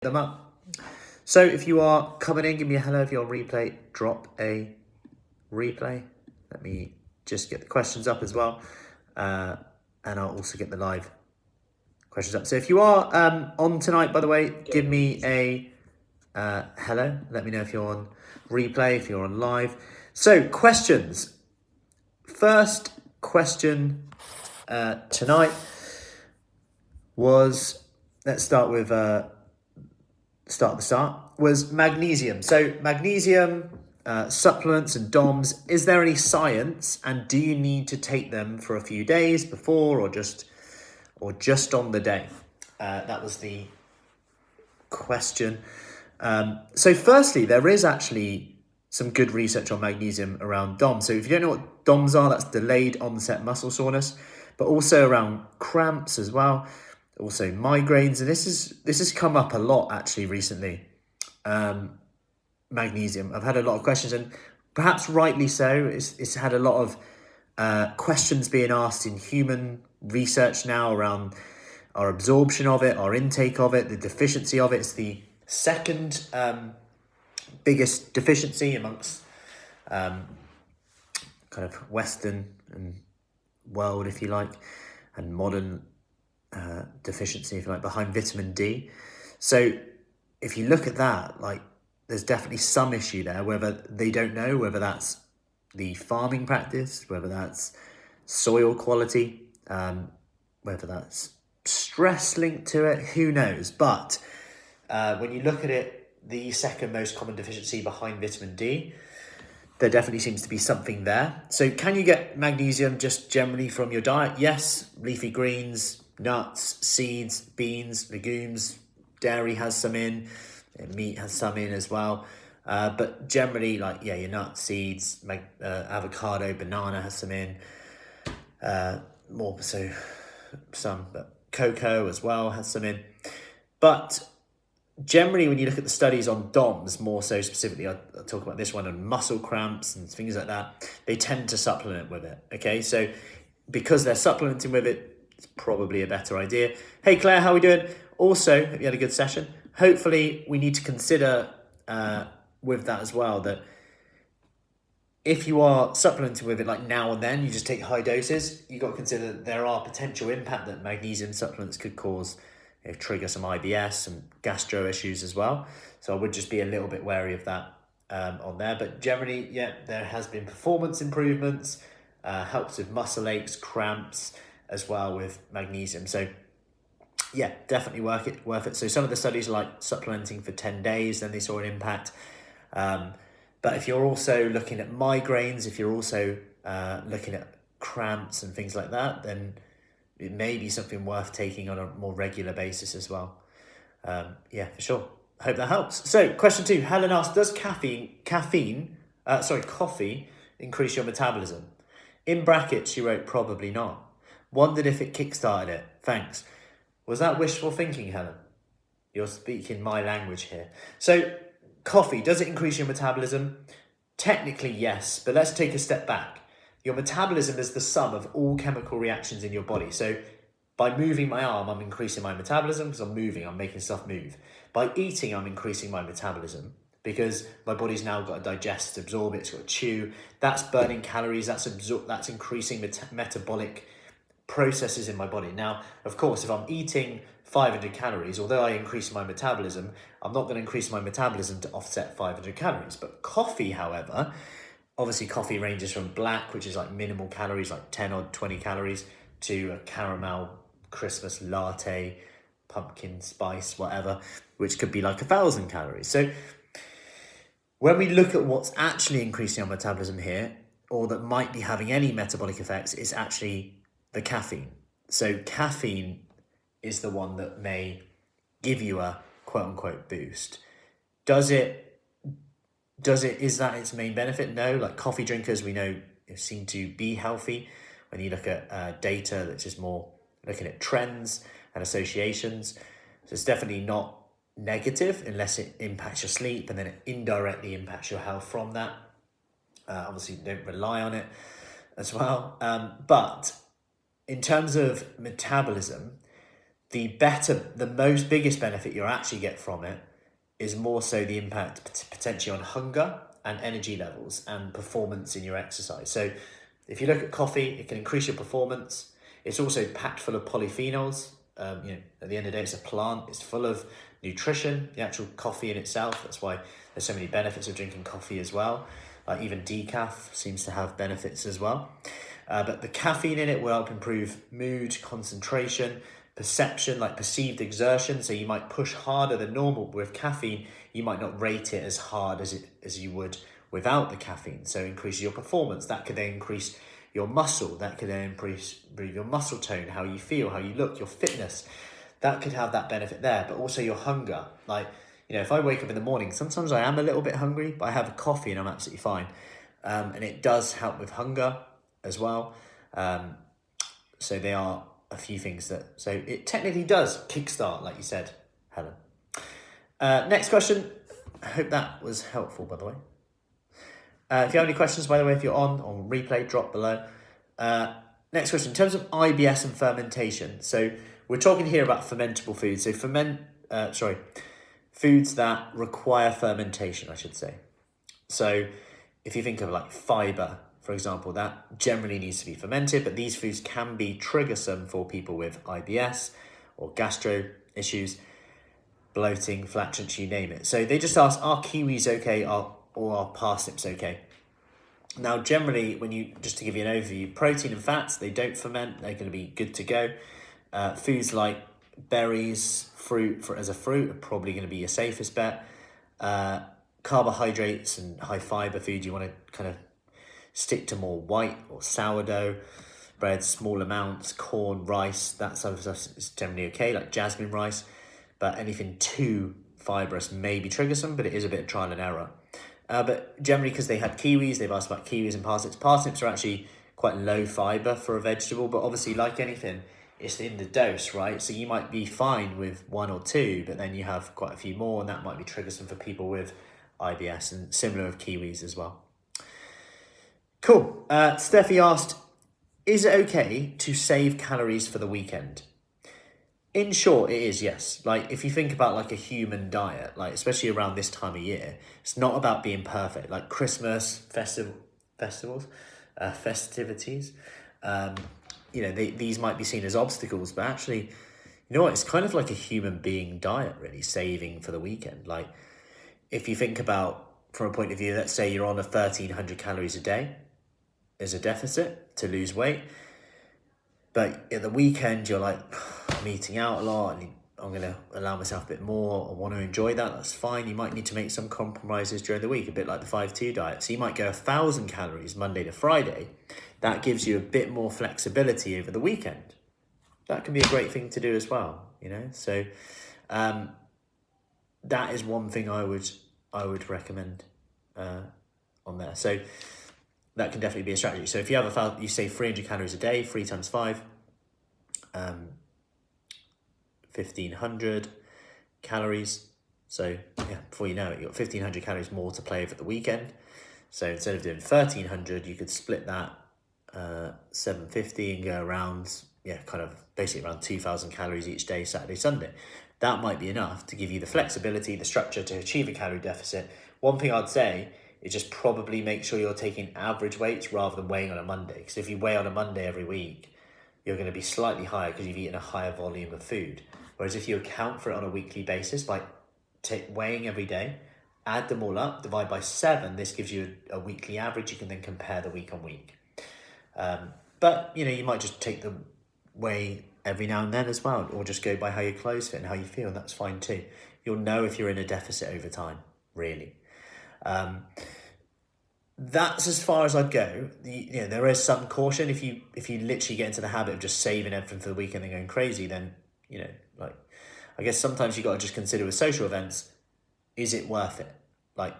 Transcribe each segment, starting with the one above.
them up. So if you are coming in, give me a hello. If you're on replay, drop a replay. Let me just get the questions up as well. And I'll also get the live questions up. So if you are on tonight, by the way, give me a hello. Let me know if you're on replay, if you're on live. So questions. First question tonight was, let's start with was magnesium. So magnesium supplements and DOMs, is there any science, and do you need to take them for a few days before or just on the day? That was the question. So firstly, there is actually some good research on magnesium around DOMs. So if you don't know what DOMs are, that's delayed onset muscle soreness, but also around cramps as well, also migraines. And this has come up a lot actually recently. Magnesium, I've had a lot of questions, and perhaps rightly so. It's had a lot of questions being asked in human research now around our absorption of it, our intake of it, the deficiency of it. It's the second biggest deficiency amongst kind of Western and world, if you like, and modern deficiency, if you like, behind vitamin D. So if you look at that, like, there's definitely some issue there, whether they don't know whether that's the farming practice, whether that's soil quality, whether that's stress linked to it, who knows. But when you look at it, the second most common deficiency behind vitamin D, there definitely seems to be something there. So can you get magnesium just generally from your diet? Yes, leafy greens, nuts, seeds, beans, legumes, dairy has some in, meat has some in as well. But generally, like, yeah, your nuts, seeds, avocado, banana has some in. More so some, but cocoa as well has some in. But generally, when you look at the studies on DOMs, more so specifically, I'll talk about this one on muscle cramps and things like that, they tend to supplement with it, okay? So because they're supplementing with it, it's probably a better idea. Hey, Claire, how are we doing? Also, hope you had a good session. Hopefully, we need to consider with that as well, that if you are supplementing with it like now and then, you just take high doses, you've got to consider that there are potential impact that magnesium supplements could cause, trigger some IBS, some gastro issues as well. So I would just be a little bit wary of that on there. But generally, yeah, there has been performance improvements, helps with muscle aches, cramps as well with magnesium. So yeah, definitely worth it. So some of the studies are like supplementing for 10 days, then they saw an impact. But if you're also looking at migraines, if you're also looking at cramps and things like that, then it may be something worth taking on a more regular basis as well. Yeah, for sure. I hope that helps. So question 2, Helen asked, does coffee increase your metabolism? In brackets, she wrote, probably not. Wondered if it kickstarted it. Thanks. Was that wishful thinking, Helen? You're speaking my language here. So coffee, does it increase your metabolism? Technically, yes, but let's take a step back. Your metabolism is the sum of all chemical reactions in your body. So by moving my arm, I'm increasing my metabolism because I'm moving, I'm making stuff move. By eating, I'm increasing my metabolism because my body's now got to digest, absorb it, it's got to chew. That's burning calories, that's increasing metabolic processes in my body. Now, of course, if I'm eating 500 calories, although I increase my metabolism, I'm not going to increase my metabolism to offset 500 calories. But coffee, however, obviously coffee ranges from black, which is like minimal calories, like 10 or 20 calories, to a caramel Christmas latte, pumpkin spice, whatever, which could be like 1,000 calories. So when we look at what's actually increasing our metabolism here, or that might be having any metabolic effects, it's actually the caffeine. So caffeine is the one that may give you a quote unquote boost. Is that its main benefit? No, like coffee drinkers, we know seem to be healthy. When you look at data that's just more looking at trends and associations. So it's definitely not negative unless it impacts your sleep, and then it indirectly impacts your health from that. Obviously, don't rely on it as well. But in terms of metabolism, the biggest benefit you'll actually get from it is more so the impact potentially on hunger and energy levels and performance in your exercise. So if you look at coffee, it can increase your performance. It's also packed full of polyphenols. At the end of the day, it's a plant. It's full of nutrition, the actual coffee in itself. That's why there's so many benefits of drinking coffee as well. Even decaf seems to have benefits as well. But the caffeine in it will help improve mood, concentration, perception, like perceived exertion. So you might push harder than normal. With caffeine, you might not rate it as hard as you would without the caffeine. So increase your performance. That could then increase your muscle. That could then improve your muscle tone, how you feel, how you look, your fitness. That could have that benefit there, but also your hunger. If I wake up in the morning, sometimes I am a little bit hungry, but I have a coffee and I'm absolutely fine. And it does help with hunger as well. So there are a few things so it technically does kickstart, like you said, Helen. Next question. I hope that was helpful, by the way. If you have any questions, by the way, if you're on replay, drop below. Next question. In terms of IBS and fermentation, so we're talking here about fermentable foods. So foods that require fermentation, I should say. So if you think of like fiber, for example, that generally needs to be fermented, but these foods can be triggersome for people with IBS or gastro issues, bloating, flatulence, you name it. So they just ask, are kiwis okay or are parsnips okay? Now, generally, just to give you an overview, protein and fats, they don't ferment. They're going to be good to go. Foods like berries, fruit as a fruit are probably going to be your safest bet. Carbohydrates and high fiber food, you want to kind of stick to more white or sourdough bread, small amounts, corn, rice, that sort of stuff is generally okay, like jasmine rice. But anything too fibrous may be triggersome, but it is a bit of trial and error. But generally, because they had kiwis, they've asked about kiwis and parsnips. Parsnips are actually quite low fiber for a vegetable, but obviously, like anything, it's in the dose, right? So you might be fine with one or two, but then you have quite a few more, and that might be triggersome for people with IBS, and similar with kiwis as well. Cool. Steffi asked, is it okay to save calories for the weekend? In short, it is, yes. Like, if you think about like a human diet, like especially around this time of year, it's not about being perfect. Like Christmas, festivities, these might be seen as obstacles, but actually, you know what? It's kind of like a human being diet, really, saving for the weekend. Like, if you think about from a point of view, let's say you're on 1,300 calories a day as a deficit to lose weight, but at the weekend you're like, I'm eating out a lot and I'm going to allow myself a bit more. I want to enjoy that. That's fine. You might need to make some compromises during the week, a bit like the 5-2 diet. So you might go 1,000 calories Monday to Friday. That gives you a bit more flexibility over the weekend. That can be a great thing to do as well, So that is one thing I would recommend on there. So that can definitely be a strategy. So if you have you say 300 calories a day, 3 times 5, 1,500 calories. So before you know it, you've got 1,500 calories more to play with at the weekend. So instead of doing 1,300, you could split that 750 and go around, kind of basically around 2,000 calories each day, Saturday, Sunday. That might be enough to give you the flexibility, the structure to achieve a calorie deficit. One thing I'd say is just probably make sure you're taking average weights rather than weighing on a Monday. Because if you weigh on a Monday every week, you're going to be slightly higher because you've eaten a higher volume of food. Whereas if you account for it on a weekly basis by weighing every day, add them all up, divide by 7, this gives you a weekly average. You can then compare the week on week. But, you might just take the weigh every now and then as well, or just go by how your clothes fit and how you feel. That's fine too. You'll know if you're in a deficit over time, really. That's as far as I'd go. There is some caution if you literally get into the habit of just saving everything for the weekend and going crazy, then I guess sometimes you got to just consider with social events, is it worth it? Like,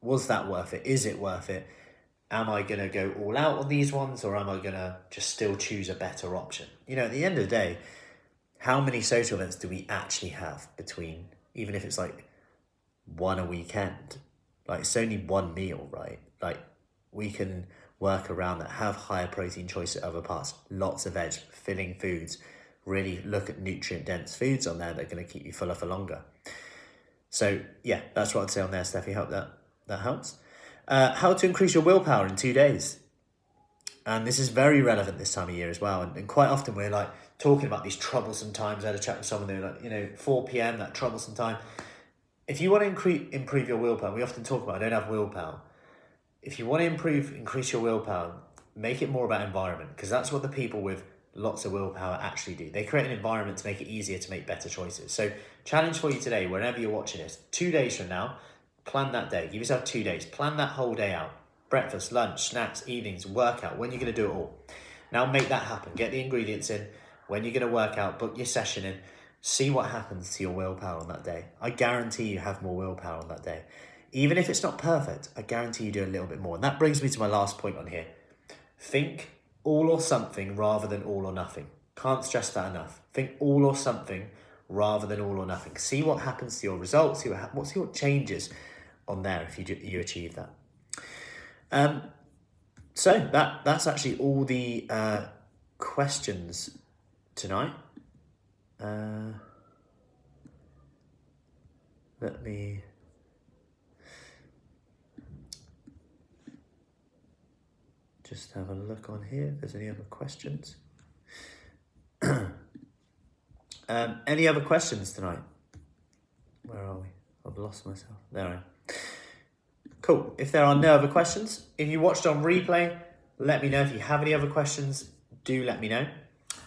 was that worth it? Is it worth it? Am I going to go all out on these ones, or am I going to just still choose a better option? At the end of the day, how many social events do we actually have between, even if it's like one a weekend? Like, it's only one meal, right? Like, we can work around that, have higher protein choice at other parts, lots of veg, filling foods, really look at nutrient-dense foods on there that are going to keep you fuller for longer. So yeah, that's what I'd say on there, Steffi. Hope that helps. How to increase your willpower in 2 days. And this is very relevant this time of year as well. And quite often we're like talking about these troublesome times. I had a chat with someone, they were like, 4 p.m, that troublesome time. If you want to improve your willpower, we often talk about, I don't have willpower. If you want to increase your willpower, make it more about environment, because that's what the people with lots of willpower actually do. They create an environment to make it easier to make better choices. So challenge for you today, whenever you're watching this, 2 days from now, plan that day. Give yourself 2 days. Plan that whole day out. Breakfast, lunch, snacks, evenings, workout, when you're going to do it all. Now make that happen. Get the ingredients in. When you're going to work out, book your session in. See what happens to your willpower on that day. I guarantee you have more willpower on that day. Even if it's not perfect, I guarantee you do a little bit more. And that brings me to my last point on here. Think all or something rather than all or nothing. Can't stress that enough. Think all or something rather than all or nothing. See what happens to your results. See what changes on there if you achieve that. So that's actually all the questions tonight. Let me just have a look on here if there's any other questions. Any other questions tonight? Where are we? I've lost myself. There I am. Cool. If there are no other questions, if you watched on replay, let me know. If you have any other questions, do let me know.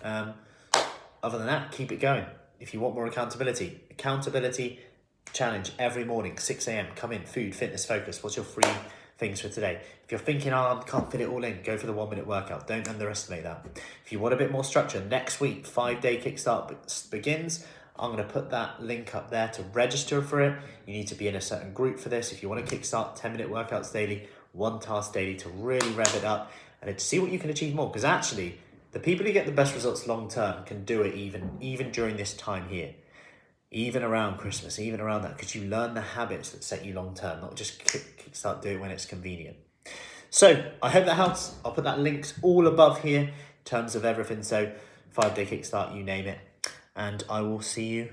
Other than that, keep it going. If you want more accountability challenge every morning, 6 a.m. Come in, food, fitness, focus. What's your 3 things for today? If you're thinking, I can't fit it all in, go for the 1 minute workout. Don't underestimate that. If you want a bit more structure, next week, 5-day kickstart begins. I'm going to put that link up there to register for it. You need to be in a certain group for this. If you want to kickstart 10-minute workouts daily, 1 task daily to really rev it up and to see what you can achieve more. Because actually, the people who get the best results long-term can do it even during this time here. Even around Christmas, even around that, because you learn the habits that set you long-term, not just kickstart, do it when it's convenient. So I hope that helps. I'll put that links all above here in terms of everything. So 5-day kickstart, you name it. And I will see you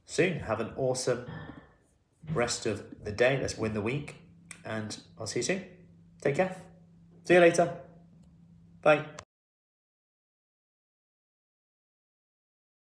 soon. Have an awesome rest of the day. Let's win the week. And I'll see you soon. Take care. See you later. Bye.